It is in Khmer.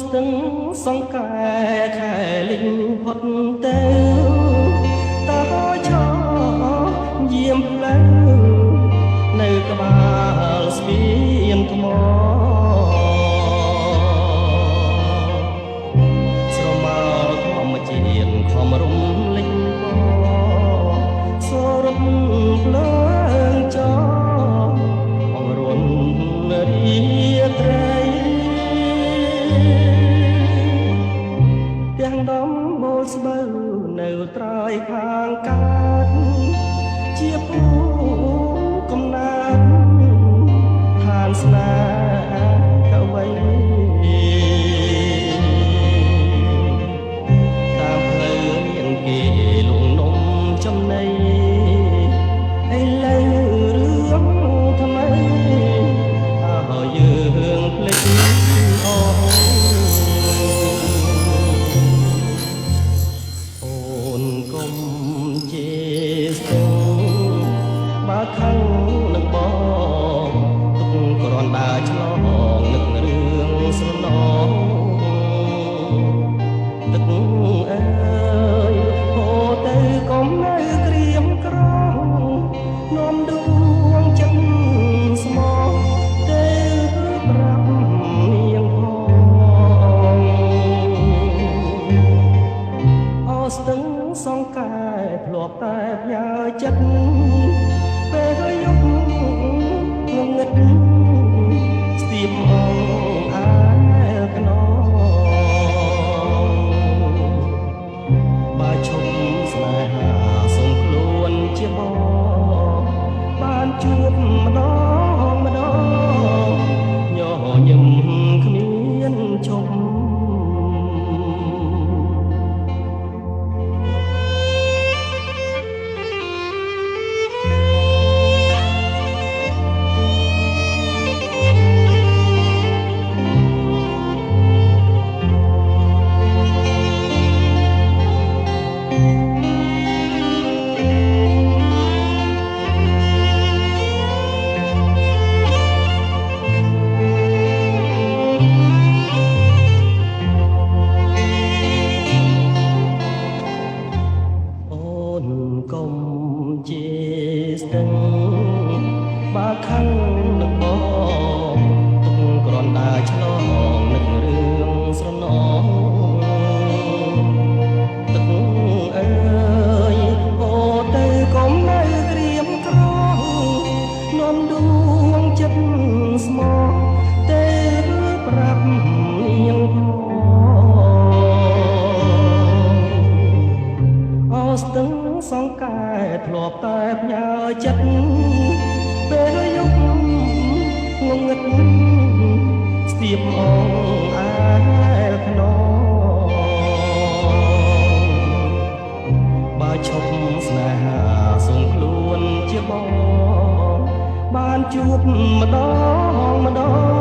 ស្ទឹងសង្កែខែលិញផុតទៅតើឆោយាមផ្លូវនៅក្បាលស្ពានថ្មស្រមោលធម្មជាតិខំរំលេចពណ៌សរំលើងចអងរុនរីត្រីទាំងដំបូលស្បូវនៅត្រើយខាងកាត់ជាពូកំណាត់ឋានស្នេហ៍កវីតាមផ្លូវមានគេលងនំចំណៃឥឡូវរឿងថ្មីហើយយើងភ្លេចអស់កុំជេរស្ទឹងបើខឹងនឹងបងទុកគ្រាន់ដើរឆ្លងនឹករឿងស្រណងទឹកអើយហូរទៅកុំនៅក្រៀមក្រំនាំដួងចិត្តស្មោះទៅប្រាប់នាងផងអស្ទឹងសង្កែធ្លាប់តែផ្ញើចិត្តពេលយប់ងងឹតស្ទាបអងអាយខ្នងបើឈប់ស្នេហាសុំខ្លួនជាបងបានជួបម្ដងម្ដងញញឹមគ្មានឈប់កុំជេរស្ទឹងបើខឹងនឹងបងទុកគ្រាន់ដើរឆ្លងនឹករឿងស្រណងទឹកអើយហូរទៅកុំនៅក្រៀមក្រំនាំដួងចិត្តស្មោះទៅប្រាប់នាងផងអស្ទឹងសង្កែធ្លាប់តែផ្ញើចិត្តពេលយប់ងងឹតស្ទាបអងអាយខ្នងបើឈប់ស្នេហាសុំខ្លួនជាបងបានជួបម្ដងម្ដង